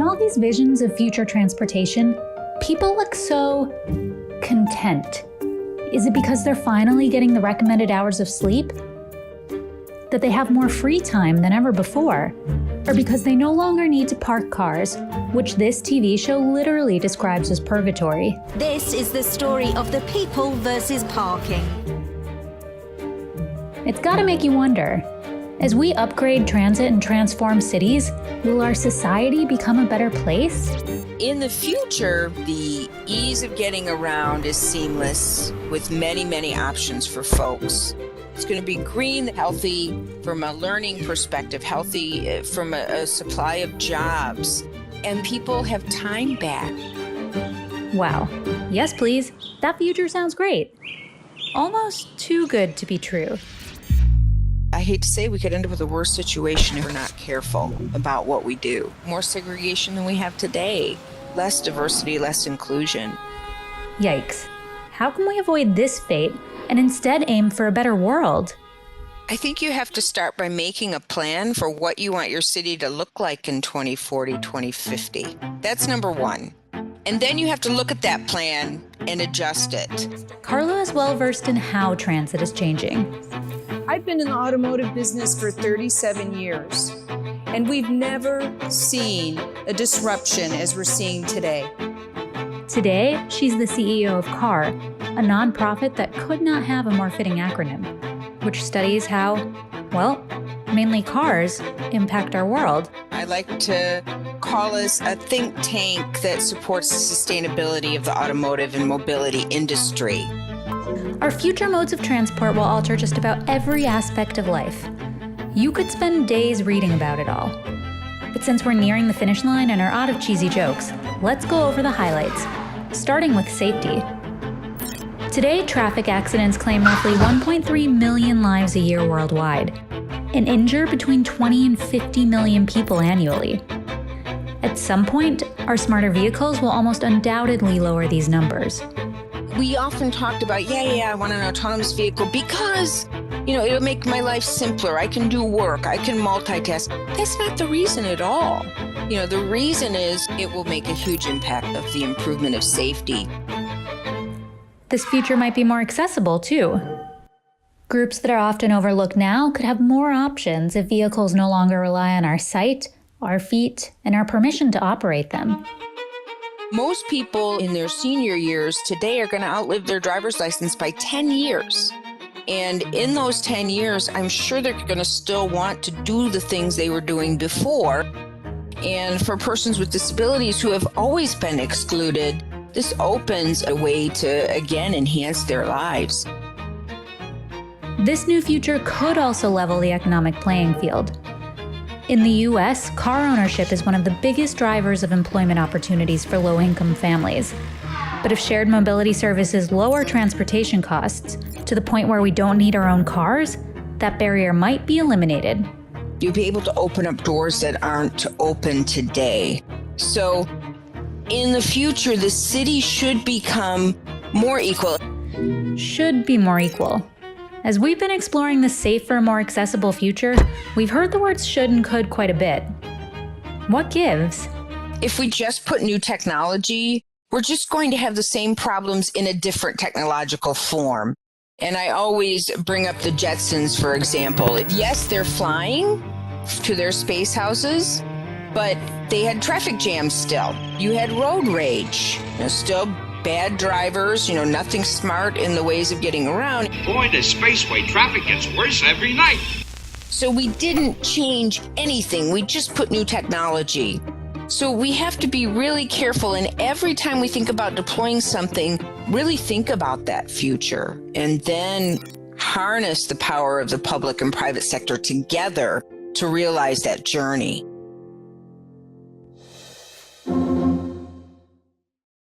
all these visions of future transportation, people look so content. Is it because they're finally getting the recommended hours of sleep? That they have more free time than ever before? Or because they no longer need to park cars, which this TV show literally describes as purgatory? This is the story of the people versus parking. It's gotta make you wonder, as we upgrade transit and transform cities, will our society become a better place? In the future, the ease of getting around is seamless with many, many options for folks. It's going to be green, healthy from a learning perspective, healthy from a supply of jobs, and people have time back. Wow. Yes, please. That future sounds great. Almost too good to be true. I hate to say we could end up with a worse situation if we're not careful about what we do. More segregation than we have today. Less diversity, less inclusion. Yikes. How can we avoid this fate and instead aim for a better world? I think you have to start by making a plan for what you want your city to look like in 2040, 2050. That's number one. And then you have to look at that plan and adjust it. Carla is well versed in how transit is changing. I've been in the automotive business for 37 years, and we've never seen a disruption as we're seeing today. Today, she's the CEO of CAR, a nonprofit that could not have a more fitting acronym, which studies how, well, mainly cars impact our world. I like to call us a think tank that supports the sustainability of the automotive and mobility industry. Our future modes of transport will alter just about every aspect of life. You could spend days reading about it all. But since we're nearing the finish line and are out of cheesy jokes, let's go over the highlights, starting with safety. Today, traffic accidents claim roughly 1.3 million lives a year worldwide and injure between 20 and 50 million people annually. At some point, our smarter vehicles will almost undoubtedly lower these numbers. We often talked about, I want an autonomous vehicle because, it'll make my life simpler. I can do work. I can multitask. That's not the reason at all. The reason is it will make a huge impact of the improvement of safety. This future might be more accessible, too. Groups that are often overlooked now could have more options if vehicles no longer rely on our sight, our feet, and our permission to operate them. Most people in their senior years today are going to outlive their driver's license by 10 years. And in those 10 years, I'm sure they're going to still want to do the things they were doing before. And for persons with disabilities who have always been excluded, this opens a way to, again, enhance their lives. This new future could also level the economic playing field. In the US, car ownership is one of the biggest drivers of employment opportunities for low-income families. But if shared mobility services lower transportation costs to the point where we don't need our own cars, that barrier might be eliminated. You'll be able to open up doors that aren't open today. So in the future, the city should become more equal. Should be more equal. As we've been exploring the safer, more accessible future, we've heard the words should and could quite a bit. What gives? If we just put new technology, we're just going to have the same problems in a different technological form. And I always bring up the Jetsons, for example. Yes, they're flying to their space houses, but they had traffic jams still. You had road rage, still bad drivers, nothing smart in the ways of getting around. Boy, the spaceway traffic gets worse every night. So we didn't change anything. We just put new technology. So we have to be really careful. And every time we think about deploying something, really think about that future and then harness the power of the public and private sector together to realize that journey.